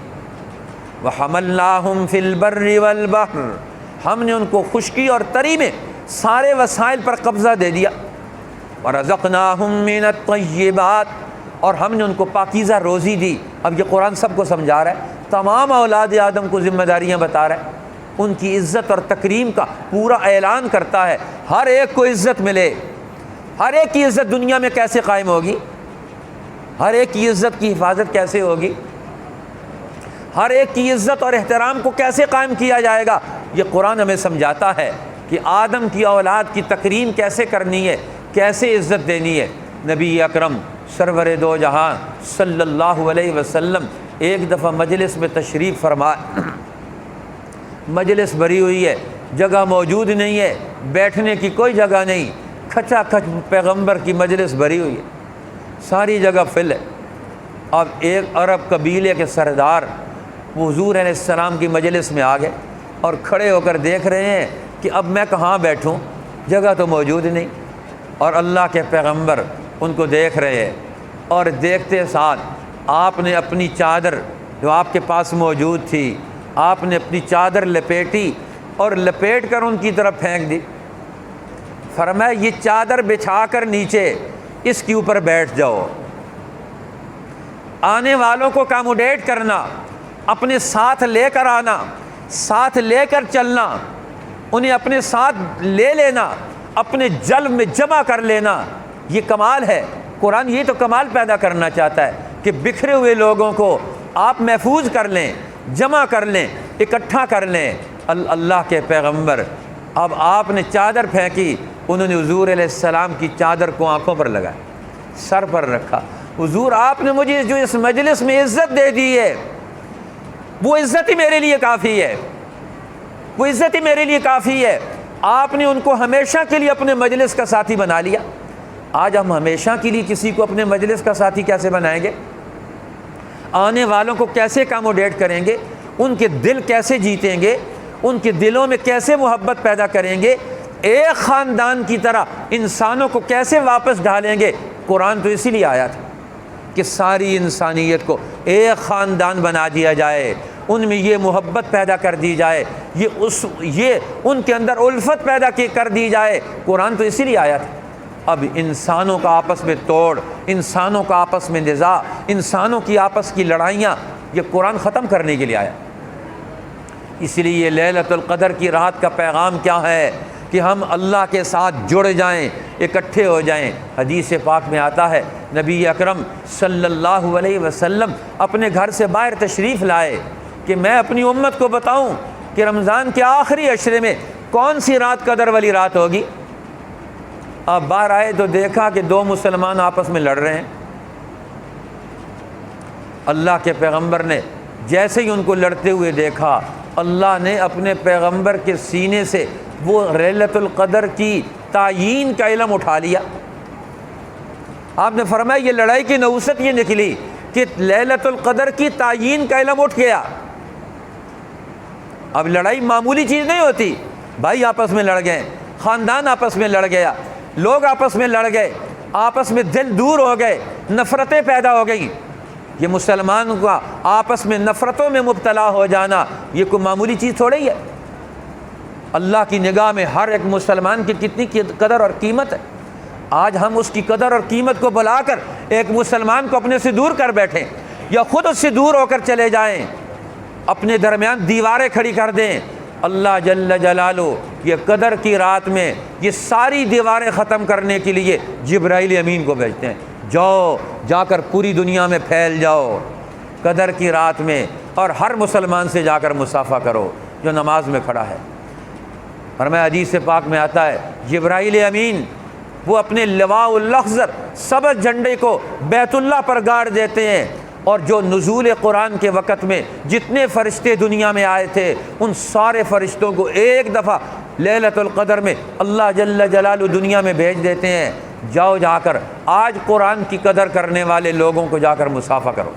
وَحَمَلْنَاهُمْ فِي الْبَرِّ وَالْبَحْرِ، ہم نے ان کو خشکی اور تری میں سارے وسائل پر قبضہ دے دیا۔ وَرَزَقْنَاهُمْ مِنَ الطَّيِّبَاتِ، اور ہم نے ان کو پاکیزہ روزی دی۔ اب یہ قرآن سب کو سمجھا رہا ہے، تمام اولاد آدم کو ذمہ داریاں بتا رہا ہے، ان کی عزت اور تکریم کا پورا اعلان کرتا ہے۔ ہر ایک کو عزت ملے، ہر ایک کی عزت دنیا میں کیسے قائم ہوگی، ہر ایک کی عزت کی حفاظت کیسے ہوگی، ہر ایک کی عزت اور احترام کو کیسے قائم کیا جائے گا، یہ قرآن ہمیں سمجھاتا ہے کہ آدم کی اولاد کی تکریم کیسے کرنی ہے، کیسے عزت دینی ہے۔ نبی اکرم سرور دو جہاں صلی اللہ علیہ وسلم ایک دفعہ مجلس میں تشریف فرما، مجلس بھری ہوئی ہے، جگہ موجود نہیں ہے، بیٹھنے کی کوئی جگہ نہیں، کھچا کھچ پیغمبر کی مجلس بھری ہوئی ہے، ساری جگہ فل ہے۔ اب ایک عرب قبیلے کے سردار حضور علیہ السلام کی مجلس میں آ گئے اور کھڑے ہو کر دیکھ رہے ہیں کہ اب میں کہاں بیٹھوں، جگہ تو موجود نہیں، اور اللہ کے پیغمبر ان کو دیکھ رہے ہیں، اور دیکھتے ساتھ آپ نے اپنی چادر جو آپ کے پاس موجود تھی، آپ نے اپنی چادر لپیٹی اور لپیٹ کر ان کی طرف پھینک دی۔ فرمایا یہ چادر بچھا کر نیچے اس کے اوپر بیٹھ جاؤ، آنے والوں کو اکاموڈیٹ کرنا، اپنے ساتھ لے کر آنا، ساتھ لے کر چلنا، انہیں اپنے ساتھ لے لینا، اپنے جلب میں جمع کر لینا، یہ کمال ہے۔ قرآن یہ تو کمال پیدا کرنا چاہتا ہے کہ بکھرے ہوئے لوگوں کو آپ محفوظ کر لیں، جمع کر لیں، اکٹھا کر لیں۔ اللہ کے پیغمبر، اب آپ نے چادر پھینکی، انہوں نے حضور علیہ السلام کی چادر کو آنکھوں پر لگایا، سر پر رکھا۔ حضور آپ نے مجھے جو اس مجلس میں عزت دے دی ہے، وہ عزت ہی میرے لیے کافی ہے، وہ عزت ہی میرے لیے کافی ہے۔ آپ نے ان کو ہمیشہ کے لیے اپنے مجلس کا ساتھی بنا لیا۔ آج ہم ہمیشہ کے لیے کسی کو اپنے مجلس کا ساتھی کیسے بنائیں گے؟ آنے والوں کو کیسے اکاموڈیٹ کریں گے؟ ان کے دل کیسے جیتیں گے؟ ان کے دلوں میں کیسے محبت پیدا کریں گے؟ ایک خاندان کی طرح انسانوں کو کیسے واپس ڈالیں گے؟ قرآن تو اسی لیے آیا تھا کہ ساری انسانیت کو ایک خاندان بنا دیا جائے، ان میں یہ محبت پیدا کر دی جائے، یہ ان کے اندر الفت پیدا کر دی جائے۔ قرآن تو اسی لیے آیا تھا۔ اب انسانوں کا آپس میں توڑ، انسانوں کا آپس میں نزاع، انسانوں کی آپس کی لڑائیاں، یہ قرآن ختم کرنے کے لیے آیا۔ اس لیے یہ لیلۃ القدر کی رات کا پیغام کیا ہے کہ ہم اللہ کے ساتھ جڑ جائیں، اکٹھے ہو جائیں۔ حدیث پاک میں آتا ہے نبی اکرم صلی اللہ علیہ وسلم اپنے گھر سے باہر تشریف لائے کہ میں اپنی امت کو بتاؤں کہ رمضان کے آخری عشرے میں کون سی رات قدر والی رات ہوگی۔ آپ باہر آئے تو دیکھا کہ دو مسلمان آپس میں لڑ رہے ہیں۔ اللہ کے پیغمبر نے جیسے ہی ان کو لڑتے ہوئے دیکھا، اللہ نے اپنے پیغمبر کے سینے سے وہ لیلۃ القدر کی تعیین کا علم اٹھا لیا۔ آپ نے فرمایا یہ لڑائی کی نحوست یہ نکلی کہ لیلۃ القدر کی تعیین کا علم اٹھ گیا۔ اب لڑائی معمولی چیز نہیں ہوتی، بھائی آپس میں لڑ گئے، خاندان آپس میں لڑ گیا، لوگ آپس میں لڑ گئے، آپس میں دل دور ہو گئے، نفرتیں پیدا ہو گئیں۔ یہ مسلمان کا آپس میں نفرتوں میں مبتلا ہو جانا یہ کوئی معمولی چیز تھوڑی ہے۔ اللہ کی نگاہ میں ہر ایک مسلمان کی کتنی قدر اور قیمت ہے۔ آج ہم اس کی قدر اور قیمت کو بلا کر ایک مسلمان کو اپنے سے دور کر بیٹھیں یا خود اس سے دور ہو کر چلے جائیں، اپنے درمیان دیواریں کھڑی کر دیں۔ اللہ جل جلالہ یہ قدر کی رات میں یہ ساری دیواریں ختم کرنے کے لیے جبرائیل امین کو بھیجتے ہیں، جاؤ جا کر پوری دنیا میں پھیل جاؤ قدر کی رات میں، اور ہر مسلمان سے جا کر مصافحہ کرو جو نماز میں کھڑا ہے۔ فرمایا حدیث پاک میں آتا ہے جبرائیل امین وہ اپنے لواء الاخضر سبز جھنڈے کو بیت اللہ پر گاڑ دیتے ہیں، اور جو نزول قرآن کے وقت میں جتنے فرشتے دنیا میں آئے تھے ان سارے فرشتوں کو ایک دفعہ لیلۃ القدر میں اللہ جل جلالہ دنیا میں بھیج دیتے ہیں، جاؤ جا کر آج قرآن کی قدر کرنے والے لوگوں کو جا کر مصافحہ کرو۔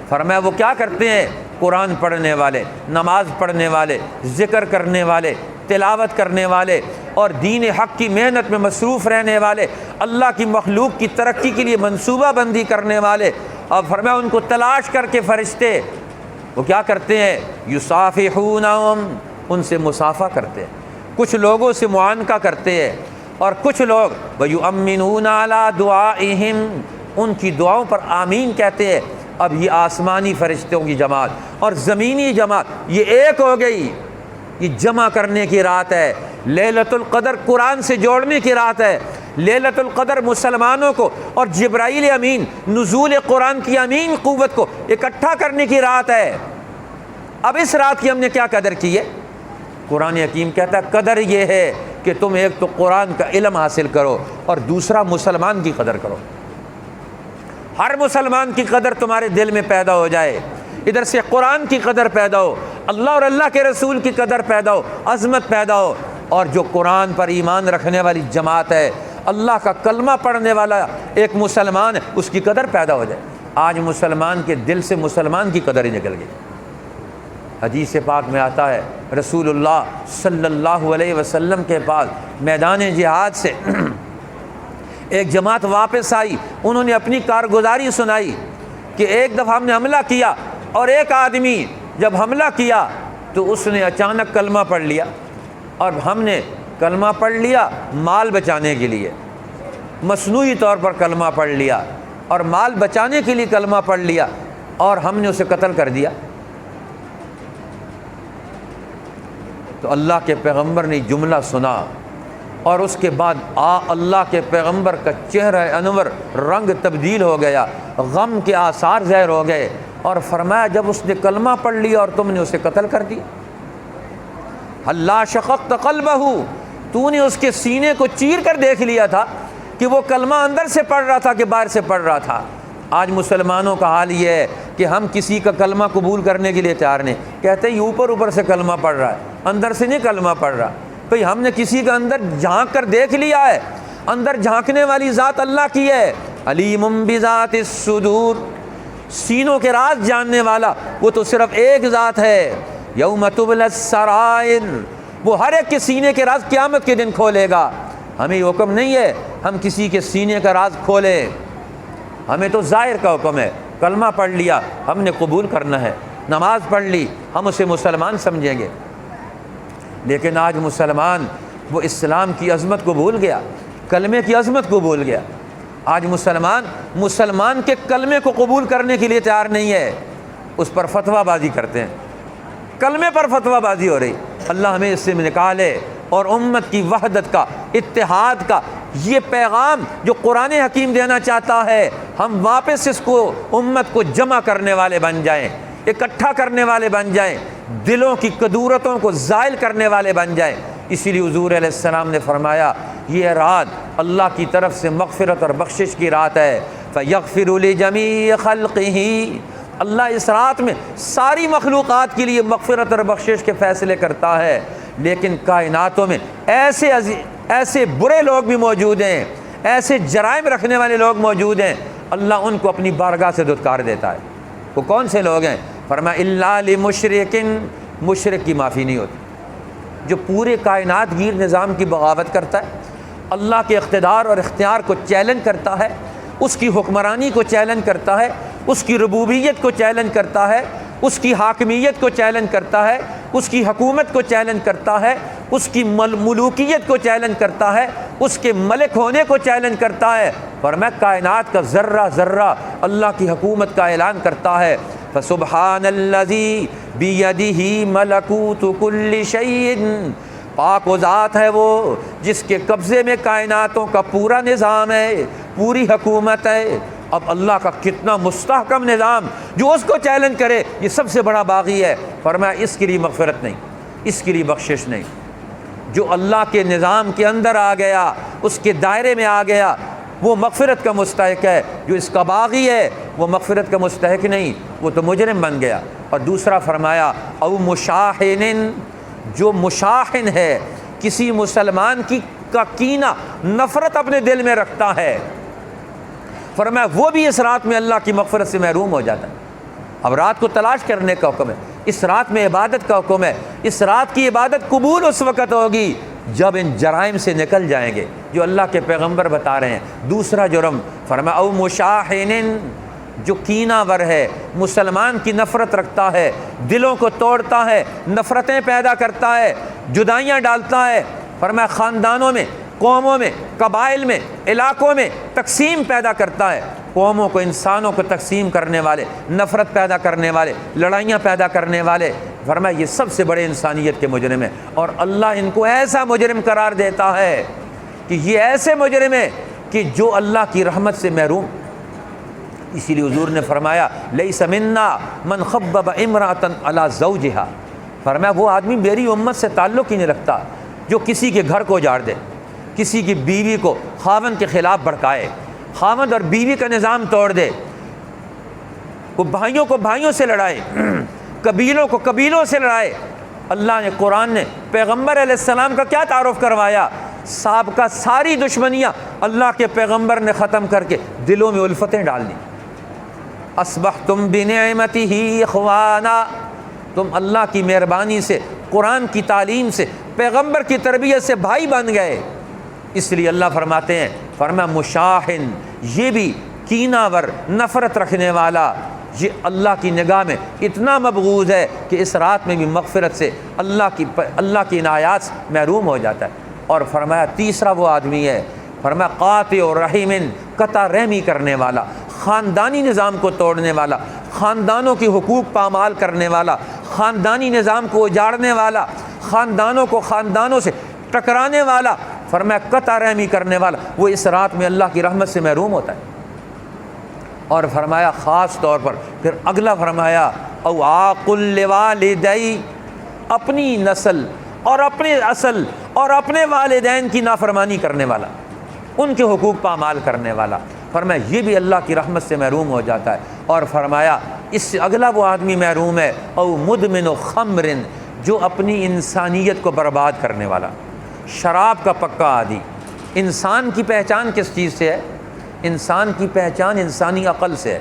فرمایا وہ کیا کرتے ہیں؟ قرآن پڑھنے والے، نماز پڑھنے والے، ذکر کرنے والے، تلاوت کرنے والے اور دین حق کی محنت میں مصروف رہنے والے، اللہ کی مخلوق کی ترقی کے لیے منصوبہ بندی کرنے والے۔ اور فرمایا ان کو تلاش کر کے فرشتے وہ کیا کرتے ہیں؟ یصافحونہم، ان سے مصافحہ کرتے ہیں، کچھ لوگوں سے معانقہ کرتے ہیں، اور کچھ لوگ وَيُؤَمِّنُونَ عَلَىٰ دُعَائِهِمْ، ان کی دعاؤں پر آمین کہتے ہیں۔ اب یہ آسمانی فرشتوں کی جماعت اور زمینی جماعت یہ ایک ہو گئی، یہ جمع کرنے کی رات ہے۔ لیلۃ القدر قرآن سے جوڑنے کی رات ہے۔ لیلۃ القدر مسلمانوں کو اور جبرائیل امین نزول قرآن کی امین قوت کو اکٹھا کرنے کی رات ہے۔ اب اس رات کی ہم نے کیا قدر کی ہے؟ قرآن حکیم کہتا ہے قدر یہ ہے کہ تم ایک تو قرآن کا علم حاصل کرو اور دوسرا مسلمان کی قدر کرو۔ ہر مسلمان کی قدر تمہارے دل میں پیدا ہو جائے، ادھر سے قرآن کی قدر پیدا ہو، اللہ اور اللہ کے رسول کی قدر پیدا ہو، عظمت پیدا ہو، اور جو قرآن پر ایمان رکھنے والی جماعت ہے، اللہ کا کلمہ پڑھنے والا ایک مسلمان ہے، اس کی قدر پیدا ہو جائے۔ آج مسلمان کے دل سے مسلمان کی قدر ہی نکل گئی۔ حدیث پاک میں آتا ہے رسول اللہ صلی اللہ علیہ وسلم کے پاس میدان جہاد سے ایک جماعت واپس آئی، انہوں نے اپنی کارگزاری سنائی کہ ایک دفعہ ہم نے حملہ کیا، اور ایک آدمی جب حملہ کیا تو اس نے اچانک کلمہ پڑھ لیا، اور ہم نے کلمہ پڑھ لیا مال بچانے کے لیے، مصنوعی طور پر کلمہ پڑھ لیا اور مال بچانے کے لیے کلمہ پڑھ لیا اور ہم نے اسے قتل کر دیا۔ تو اللہ کے پیغمبر نے جملہ سنا اور اس کے بعد اللہ کے پیغمبر کا چہرہ انور رنگ تبدیل ہو گیا، غم کے آثار ظاہر ہو گئے، اور فرمایا جب اس نے کلمہ پڑھ لیا اور تم نے اسے قتل کر دیا، اللہ شققت قلبہ، تو نے اس کے سینے کو چیر کر دیکھ لیا تھا کہ وہ کلمہ اندر سے پڑھ رہا تھا کہ باہر سے پڑھ رہا تھا۔ آج مسلمانوں کا حال یہ ہے کہ ہم کسی کا کلمہ قبول کرنے کے لیے تیار نہیں، کہتے ہیں یہ اوپر سے کلمہ پڑھ رہا ہے، اندر سے نہیں کلمہ پڑھ رہا۔ بھئی ہم نے کسی کا اندر جھانک کر دیکھ لیا ہے، اندر جھانکنے والی ذات اللہ کی ہے، علیم بذات الصدور، سینوں کے راز جاننے والا وہ تو صرف ایک ذات ہے، یوم تبلی السرائر، وہ ہر ایک کے سینے کے راز قیامت کے دن کھولے گا۔ ہمیں یہ حکم نہیں ہے ہم کسی کے سینے کا راز کھولیں، ہمیں تو ظاہر کا حکم ہے، کلمہ پڑھ لیا ہم نے قبول کرنا ہے، نماز پڑھ لی ہم اسے مسلمان سمجھیں گے۔ لیکن آج مسلمان وہ اسلام کی عظمت کو بھول گیا، کلمے کی عظمت کو بھول گیا۔ آج مسلمان کے کلمے کو قبول کرنے کے لیے تیار نہیں ہے، اس پر فتویٰ بازی کرتے ہیں، کلمے پر فتویٰ بازی ہو رہی۔ اللہ ہمیں اس سے نکالے اور امت کی وحدت کا، اتحاد کا یہ پیغام جو قرآن حکیم دینا چاہتا ہے، ہم واپس اس کو امت کو جمع کرنے والے بن جائیں، اکٹھا کرنے والے بن جائیں، دلوں کی کدورتوں کو زائل کرنے والے بن جائیں۔ اسی لیے حضور علیہ السلام نے فرمایا یہ رات اللہ کی طرف سے مغفرت اور بخشش کی رات ہے، فَيَغْفِرُ لِجَمِيعِ خَلْقِهِ، اللہ اس رات میں ساری مخلوقات کے لیے مغفرت اور بخشش کے فیصلے کرتا ہے۔ لیکن کائناتوں میں ایسے برے لوگ بھی موجود ہیں، ایسے جرائم رکھنے والے لوگ موجود ہیں، اللہ ان کو اپنی بارگاہ سے دھتکار دیتا ہے۔ وہ کون سے لوگ ہیں؟ فرمایا الا لمشرک، مشرک کی معافی نہیں ہوتی، جو پورے کائنات گیر نظام کی بغاوت کرتا ہے، اللہ کے اقتدار اور اختیار کو چیلنج کرتا ہے، اس کی حکمرانی کو چیلنج کرتا ہے، اس کی ربوبیت کو چیلنج کرتا ہے، اس کی حاکمیت کو چیلنج کرتا ہے، اس کی حکومت کو چیلنج کرتا ہے، اس کی ملوکیت کو چیلنج کرتا ہے، اس کے ملک ہونے کو چیلنج کرتا ہے۔ فرمایا کائنات کا ذرہ ذرہ اللہ کی حکومت کا اعلان کرتا ہے۔ فسبحان الذی بیدہ ملکوت کل شیء، پاک و ذات ہے وہ جس کے قبضے میں کائناتوں کا پورا نظام ہے، پوری حکومت ہے۔ اب اللہ کا کتنا مستحکم نظام، جو اس کو چیلنج کرے یہ سب سے بڑا باغی ہے۔ فرمایا اس کے لیے مغفرت نہیں، اس کے لیے بخشش نہیں۔ جو اللہ کے نظام کے اندر آ گیا، اس کے دائرے میں آ گیا، وہ مغفرت کا مستحق ہے۔ جو اس کا باغی ہے وہ مغفرت کا مستحق نہیں، وہ تو مجرم بن گیا۔ اور دوسرا فرمایا او مشاحن، جو مشاحن ہے، کسی مسلمان کا کینہ نفرت اپنے دل میں رکھتا ہے، فرمایا وہ بھی اس رات میں اللہ کی مغفرت سے محروم ہو جاتا ہے۔ اب رات کو تلاش کرنے کا حکم ہے، اس رات میں عبادت کا حکم ہے۔ اس رات کی عبادت قبول اس وقت ہوگی جب ان جرائم سے نکل جائیں گے جو اللہ کے پیغمبر بتا رہے ہیں۔ دوسرا جرم فرمایا او مشاحن، جو کینہ ور ہے، مسلمان کی نفرت رکھتا ہے، دلوں کو توڑتا ہے، نفرتیں پیدا کرتا ہے، جدائیاں ڈالتا ہے۔ فرمایا خاندانوں میں، قوموں میں، قبائل میں، علاقوں میں تقسیم پیدا کرتا ہے، قوموں کو، انسانوں کو تقسیم کرنے والے، نفرت پیدا کرنے والے، لڑائیاں پیدا کرنے والے۔ فرمایا یہ سب سے بڑے انسانیت کے مجرم ہیں، اور اللہ ان کو ایسا مجرم قرار دیتا ہے کہ یہ ایسے مجرم ہیں کہ جو اللہ کی رحمت سے محروم۔ اسی لیے حضور نے فرمایا لیس منا من خبب امرأۃ علی زوجہا، فرمایا وہ آدمی میری امت سے تعلق ہی نہیں رکھتا جو کسی کے گھر کو اجاڑ دے، کسی کی بیوی کو خاوند کے خلاف بھڑکائے، خاوند اور بیوی کا نظام توڑ دے، وہ بھائیوں کو بھائیوں سے لڑائے، قبیلوں کو قبیلوں سے لڑائے۔ اللہ نے، قرآن نے پیغمبر علیہ السلام کا کیا تعارف کروایا؟ سابقہ ساری دشمنیاں اللہ کے پیغمبر نے ختم کر کے دلوں میں الفتیں ڈال دیں۔ اصبحتم بنعمتہ اخوانا، تم اللہ کی مہربانی سے، قرآن کی تعلیم سے، پیغمبر کی تربیت سے بھائی بن گئے۔ اس لیے اللہ فرماتے ہیں، فرمایا مشاحن، یہ بھی کینہ ور، نفرت رکھنے والا، یہ اللہ کی نگاہ میں اتنا مبغوض ہے کہ اس رات میں بھی مغفرت سے، اللہ کی عنایات سے محروم ہو جاتا ہے۔ اور فرمایا تیسرا وہ آدمی ہے، فرمایا قاطع رحم، قطع رحمی کرنے والا، خاندانی نظام کو توڑنے والا، خاندانوں کے حقوق پامال کرنے والا، خاندانی نظام کو اجاڑنے والا، خاندانوں کو خاندانوں سے ٹکرانے والا، فرمایا قطع رحمی کرنے والا، وہ اس رات میں اللہ کی رحمت سے محروم ہوتا ہے۔ اور فرمایا خاص طور پر پھر اگلا فرمایا او عاق لوالدی، اپنی نسل اور اپنے اصل اور اپنے والدین کی نافرمانی کرنے والا، ان کے حقوق پامال کرنے والا، فرمایا یہ بھی اللہ کی رحمت سے محروم ہو جاتا ہے۔ اور فرمایا اس سے اگلا وہ آدمی محروم ہے او مدمن خمر، جو اپنی انسانیت کو برباد کرنے والا، شراب کا پکا عادی۔ انسان کی پہچان کس چیز سے ہے؟ انسان کی پہچان انسانی عقل سے ہے،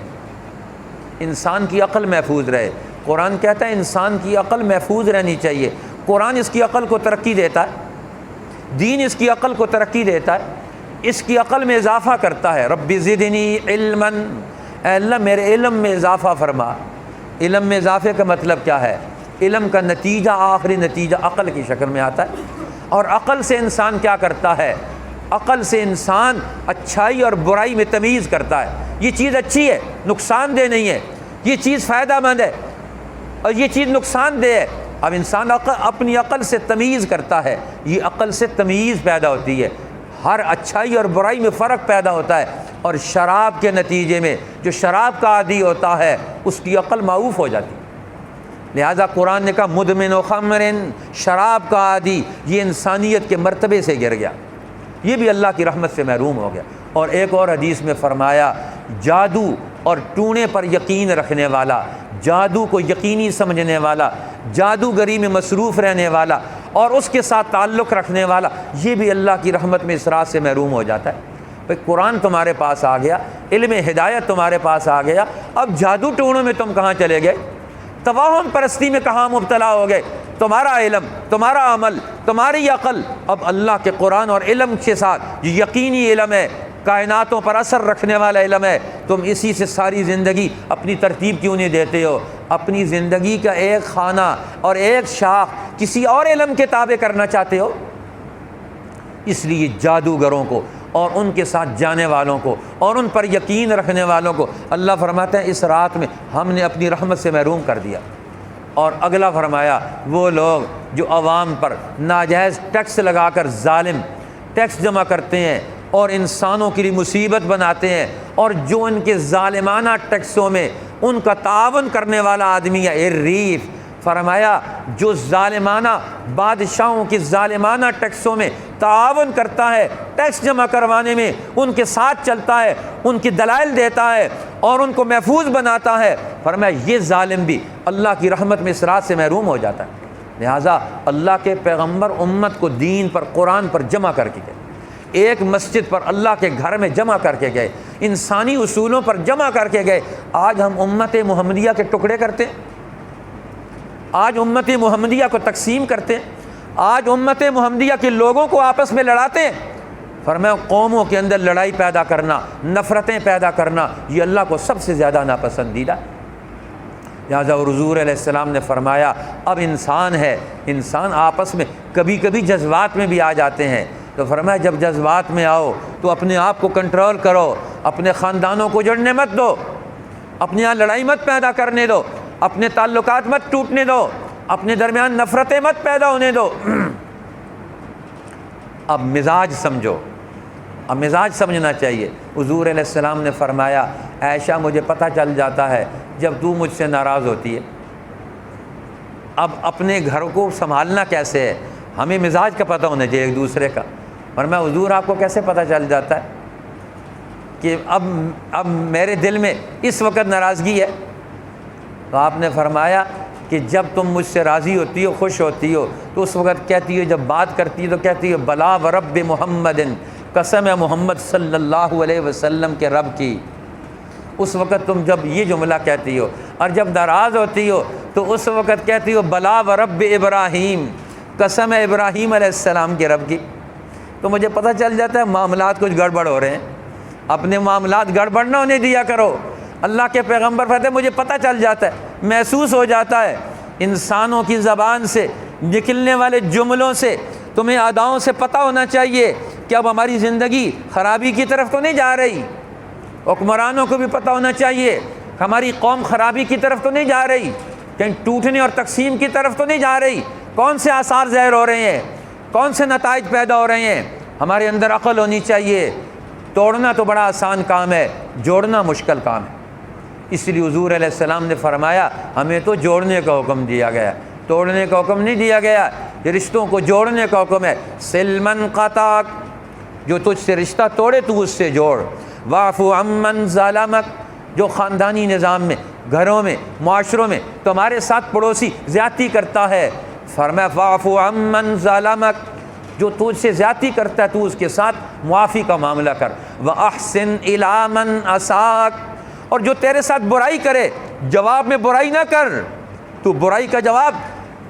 انسان کی عقل محفوظ رہے۔ قرآن کہتا ہے انسان کی عقل محفوظ رہنی چاہیے، قرآن اس کی عقل کو ترقی دیتا ہے، دین اس کی عقل کو ترقی دیتا ہے، اس کی عقل میں اضافہ کرتا ہے۔ رب زدنی علما، اے اللہ میرے علم میں اضافہ فرما۔ علم میں اضافے کا مطلب کیا ہے؟ علم کا نتیجہ، آخری نتیجہ عقل کی شکل میں آتا ہے، اور عقل سے انسان کیا کرتا ہے؟ عقل سے انسان اچھائی اور برائی میں تمیز کرتا ہے، یہ چیز اچھی ہے نقصان دہ نہیں ہے، یہ چیز فائدہ مند ہے اور یہ چیز نقصان دہ ہے۔ اب انسان اپنی عقل سے تمیز کرتا ہے، یہ عقل سے تمیز پیدا ہوتی ہے، ہر اچھائی اور برائی میں فرق پیدا ہوتا ہے۔ اور شراب کے نتیجے میں جو شراب کا عادی ہوتا ہے اس کی عقل معوف ہو جاتی ہے۔ لہذا قرآن نے کہا مدمن خمر، شراب کا عادی، یہ انسانیت کے مرتبے سے گر گیا، یہ بھی اللہ کی رحمت سے محروم ہو گیا۔ اور ایک اور حدیث میں فرمایا جادو اور ٹونے پر یقین رکھنے والا، جادو کو یقینی سمجھنے والا، جادوگری میں مصروف رہنے والا اور اس کے ساتھ تعلق رکھنے والا، یہ بھی اللہ کی رحمت میں اس رات سے محروم ہو جاتا ہے۔ بھئی قرآن تمہارے پاس آ گیا، علم ہدایت تمہارے پاس آ گیا، اب جادو ٹوڑوں میں تم کہاں چلے گئے؟ توہم پرستی میں کہاں مبتلا ہو گئے؟ تمہارا علم، تمہارا عمل، تمہاری عقل اب اللہ کے قرآن اور علم کے ساتھ، یہ یقینی علم ہے، کائناتوں پر اثر رکھنے والا علم ہے، تم اسی سے ساری زندگی اپنی ترتیب کیوں نہیں دیتے ہو؟ اپنی زندگی کا ایک خانہ اور ایک شاخ کسی اور علم کے تابع کرنا چاہتے ہو؟ اس لیے جادوگروں کو اور ان کے ساتھ جانے والوں کو اور ان پر یقین رکھنے والوں کو اللہ فرماتے ہیں اس رات میں ہم نے اپنی رحمت سے محروم کر دیا۔ اور اگلا فرمایا وہ لوگ جو عوام پر ناجائز ٹیکس لگا کر ظالم ٹیکس جمع کرتے ہیں اور انسانوں کے لیے مصیبت بناتے ہیں، اور جو ان کے ظالمانہ ٹیکسوں میں ان کا تعاون کرنے والا آدمی ہے الریف، فرمایا جو ظالمانہ بادشاہوں کے ظالمانہ ٹیکسوں میں تعاون کرتا ہے، ٹیکس جمع کروانے میں ان کے ساتھ چلتا ہے، ان کی دلائل دیتا ہے اور ان کو محفوظ بناتا ہے، فرمایا یہ ظالم بھی اللہ کی رحمت میں اس رات سے محروم ہو جاتا ہے۔ لہٰذا اللہ کے پیغمبر امت کو دین پر، قرآن پر جمع کر کے گئے، ایک مسجد پر اللہ کے گھر میں جمع کر کے گئے، انسانی اصولوں پر جمع کر کے گئے۔ آج ہم امت محمدیہ کے ٹکڑے کرتے ہیں، آج امت محمدیہ کو تقسیم کرتے ہیں، آج امت محمدیہ کے لوگوں کو آپس میں لڑاتے ہیں۔ فرمایا قوموں کے اندر لڑائی پیدا کرنا، نفرتیں پیدا کرنا، یہ اللہ کو سب سے زیادہ ناپسندیدہ ہے۔ لہٰذا حضور علیہ السلام نے فرمایا اب انسان ہے، انسان آپس میں کبھی کبھی جذبات میں بھی آ جاتے ہیں، تو فرمایا جب جذبات میں آؤ تو اپنے آپ کو کنٹرول کرو، اپنے خاندانوں کو جڑنے مت دو، اپنے یہاں لڑائی مت پیدا کرنے دو، اپنے تعلقات مت ٹوٹنے دو، اپنے درمیان نفرتیں مت پیدا ہونے دو۔ اب مزاج سمجھو، اب مزاج سمجھنا چاہیے۔ حضور علیہ السلام نے فرمایا عائشہ مجھے پتہ چل جاتا ہے جب تو مجھ سے ناراض ہوتی ہے۔ اب اپنے گھر کو سنبھالنا کیسے ہے؟ ہمیں مزاج کا پتہ ہونا چاہیے ایک دوسرے کا۔ فرمایا حضور آپ کو کیسے پتہ چل جاتا ہے کہ اب میرے دل میں اس وقت ناراضگی ہے؟ تو آپ نے فرمایا کہ جب تم مجھ سے راضی ہوتی ہو، خوش ہوتی ہو، تو اس وقت کہتی ہو، جب بات کرتی ہے تو کہتی ہو بلا ورب محمد، قسم ہے محمد صلی اللہ علیہ وسلم کے رب کی۔ اس وقت تم جب یہ جملہ کہتی ہو، اور جب ناراض ہوتی ہو تو اس وقت کہتی ہو بلا ورب ابراہیم، قسم ہے ابراہیم علیہ السلام کے رب کی۔ تو مجھے پتہ چل جاتا ہے معاملات کچھ گڑبڑ ہو رہے ہیں، اپنے معاملات گڑبڑ نہ ہونے دیا کرو۔ اللہ کے پیغمبر فرماتے ہیں مجھے پتہ چل جاتا ہے، محسوس ہو جاتا ہے انسانوں کی زبان سے نکلنے والے جملوں سے تمہیں اداؤں سے پتہ ہونا چاہیے کہ اب ہماری زندگی خرابی کی طرف تو نہیں جا رہی۔ حکمرانوں کو بھی پتہ ہونا چاہیے ہماری قوم خرابی کی طرف تو نہیں جا رہی، کہیں ٹوٹنے اور تقسیم کی طرف تو نہیں جا رہی۔ کون سے آثار ظاہر ہو رہے ہیں، کون سے نتائج پیدا ہو رہے ہیں۔ ہمارے اندر عقل ہونی چاہیے۔ توڑنا تو بڑا آسان کام ہے، جوڑنا مشکل کام ہے۔ اس لیے حضور علیہ السلام نے فرمایا ہمیں تو جوڑنے کا حکم دیا گیا، توڑنے کا حکم نہیں دیا گیا۔ یہ رشتوں کو جوڑنے کا حکم ہے۔ سلمن قطعک، جو تجھ سے رشتہ توڑے تو اس سے جوڑ۔ واعف عمن ظلمک، جو خاندانی نظام میں، گھروں میں، معاشروں میں تمہارے ساتھ پڑوسی زیادتی کرتا ہے، فرمایا واعف عمن ظلمک، جو تجھ سے زیادتی کرتا ہے تو اس کے ساتھ معافی کا معاملہ کر۔ واحسن الی من اساءک، اور جو تیرے ساتھ برائی کرے جواب میں برائی نہ کر، تو برائی کا جواب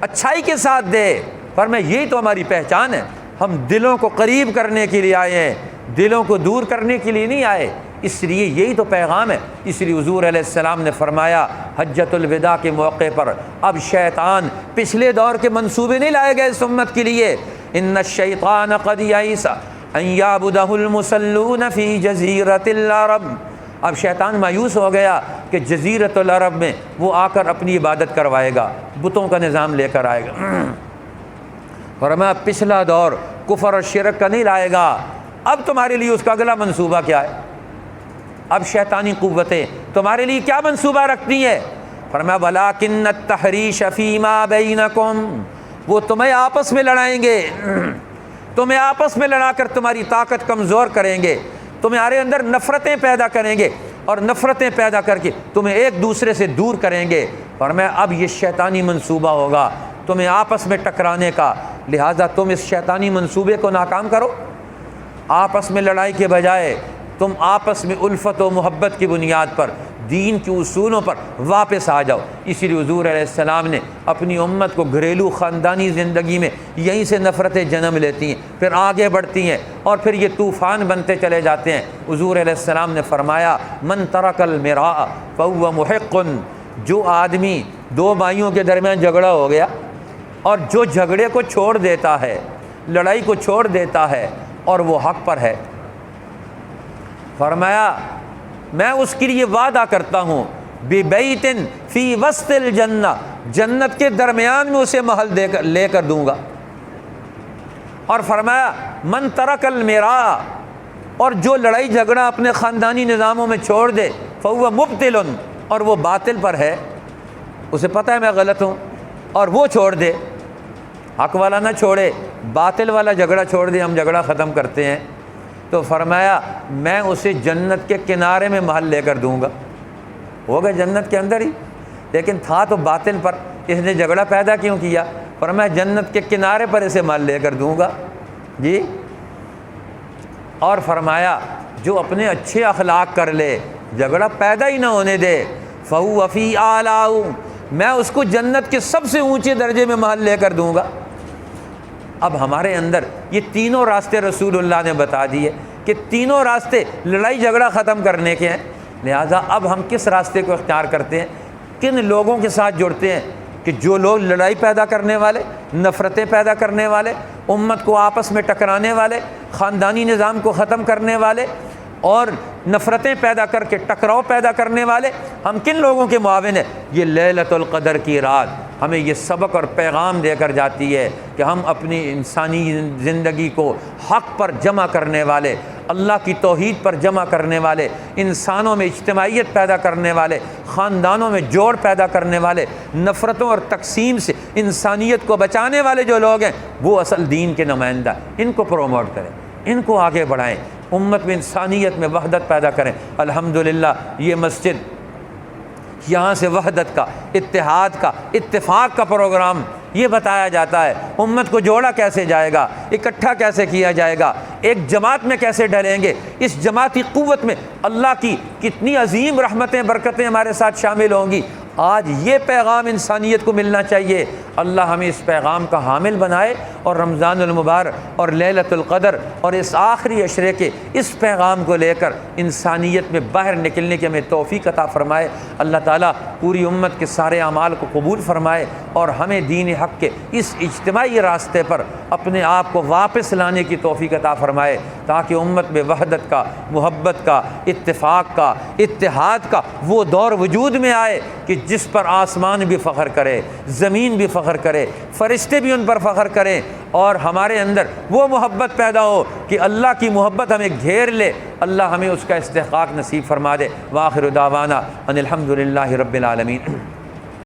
اچھائی کے ساتھ دے۔ فرمایا یہی تو ہماری پہچان ہے، ہم دلوں کو قریب کرنے کے لیے آئے ہیں، دلوں کو دور کرنے کے لیے نہیں آئے۔ اس لیے یہی تو پیغام ہے۔ اس لیے حضور علیہ السلام نے فرمایا حجۃ الوداع کے موقع پر اب شیطان پچھلے دور کے منصوبے نہیں لائے گئے اس امت کے لیے۔ ان الشیطان قد یئس ان یعبدہ المصلون فی جزیرۃ العرب، اب شیطان مایوس ہو گیا کہ جزیرۃ العرب میں وہ آ کر اپنی عبادت کروائے گا، بتوں کا نظام لے کر آئے گا۔ فرمایا پچھلا دور کفر اور شرک کا نہیں لائے گا، اب تمہارے لیے اس کا اگلا منصوبہ کیا ہے؟ اب شیطانی قوتیں تمہارے لیے کیا منصوبہ رکھتی ہیں؟ فرمایا وَلَٰكِنَّ التَّحْرِيشَ فِي مَا بَيْنَكُمْ، وہ تمہیں آپس میں لڑائیں گے، تمہیں آپس میں لڑا کر تمہاری طاقت کمزور کریں گے، تمہارے اندر نفرتیں پیدا کریں گے، اور نفرتیں پیدا کر کے تمہیں ایک دوسرے سے دور کریں گے۔ فرمایا اب یہ شیطانی منصوبہ ہوگا تمہیں آپس میں ٹکرانے کا، لہٰذا تم اس شیطانی منصوبے کو ناکام کرو۔ آپس میں لڑائی کے بجائے تم آپس میں الفت و محبت کی بنیاد پر، دین کے اصولوں پر واپس آ جاؤ۔ اسی لیے حضور علیہ السلام نے اپنی امت کو گھریلو خاندانی زندگی میں یہیں سے نفرتیں جنم لیتی ہیں، پھر آگے بڑھتی ہیں، اور پھر یہ طوفان بنتے چلے جاتے ہیں۔ حضور علیہ السلام نے فرمایا من ترک المراء فهو محق، جو آدمی دو بھائیوں کے درمیان جھگڑا ہو گیا اور جو جھگڑے کو چھوڑ دیتا ہے، لڑائی کو چھوڑ دیتا ہے اور وہ حق پر ہے، فرمایا میں اس کے لیے وعدہ کرتا ہوں بِبَيْتٍ فِي وسط الجنہ، جنت کے درمیان میں اسے محل لے کر دوں گا۔ اور فرمایا من ترک المراء، اور جو لڑائی جھگڑا اپنے خاندانی نظاموں میں چھوڑ دے فَهُوَ مُبْطِلٌ، اور وہ باطل پر ہے، اسے پتہ ہے میں غلط ہوں اور وہ چھوڑ دے، حق والا نہ چھوڑے، باطل والا جھگڑا چھوڑ دے، ہم جھگڑا ختم کرتے ہیں، تو فرمایا میں اسے جنت کے کنارے میں محل لے کر دوں گا۔ ہوگا جنت کے اندر ہی، لیکن تھا تو باطل پر، اس نے جھگڑا پیدا کیوں کیا؟ فرمایا جنت کے کنارے پر اسے محل لے کر دوں گا جی۔ اور فرمایا جو اپنے اچھے اخلاق کر لے، جھگڑا پیدا ہی نہ ہونے دے، فَهُوَ فِي أَعْلَىٰ، میں اس کو جنت کے سب سے اونچے درجے میں محل لے کر دوں گا۔ اب ہمارے اندر یہ تینوں راستے رسول اللہ نے بتا دیے کہ تینوں راستے لڑائی جھگڑا ختم کرنے کے ہیں، لہٰذا اب ہم کس راستے کو اختیار کرتے ہیں، کن لوگوں کے ساتھ جڑتے ہیں؟ کہ جو لوگ لڑائی پیدا کرنے والے، نفرتیں پیدا کرنے والے، امت کو آپس میں ٹکرانے والے، خاندانی نظام کو ختم کرنے والے اور نفرتیں پیدا کر کے ٹکراؤ پیدا کرنے والے، ہم کن لوگوں کے معاون ہیں؟ یہ لیلۃ القدر کی رات ہمیں یہ سبق اور پیغام دے کر جاتی ہے کہ ہم اپنی انسانی زندگی کو حق پر جمع کرنے والے، اللہ کی توحید پر جمع کرنے والے، انسانوں میں اجتماعیت پیدا کرنے والے، خاندانوں میں جوڑ پیدا کرنے والے، نفرتوں اور تقسیم سے انسانیت کو بچانے والے جو لوگ ہیں، وہ اصل دین کے نمائندہ، ان کو پروموٹ کریں، ان کو آگے بڑھائیں، امت میں انسانیت میں وحدت پیدا کریں۔ الحمدللہ یہ مسجد، یہاں سے وحدت کا، اتحاد کا، اتفاق کا پروگرام یہ بتایا جاتا ہے، امت کو جوڑا کیسے جائے گا، اکٹھا کیسے کیا جائے گا، ایک جماعت میں کیسے ڈھلیں گے، اس جماعتی قوت میں اللہ کی کتنی عظیم رحمتیں برکتیں ہمارے ساتھ شامل ہوں گی۔ آج یہ پیغام انسانیت کو ملنا چاہیے، اللہ ہمیں اس پیغام کا حامل بنائے اور رمضان المبارک اور لیلۃ القدر اور اس آخری عشرے کے اس پیغام کو لے کر انسانیت میں باہر نکلنے کی ہمیں توفیق عطا فرمائے۔ اللہ تعالیٰ پوری امت کے سارے اعمال کو قبول فرمائے اور ہمیں دین حق کے اس اجتماعی راستے پر اپنے آپ کو واپس لانے کی توفیق عطا فرمائے، تاکہ امت میں وحدت کا، محبت کا، اتفاق کا، اتحاد کا وہ دور وجود میں آئے کہ جس پر آسمان بھی فخر کرے، زمین بھی فخر کرے، فرشتے بھی ان پر فخر کریں، اور ہمارے اندر وہ محبت پیدا ہو کہ اللہ کی محبت ہمیں گھیر لے۔ اللہ ہمیں اس کا استحقاق نصیب فرما دے۔ وآخر دعوانا ان الحمد للہ رب العالمین۔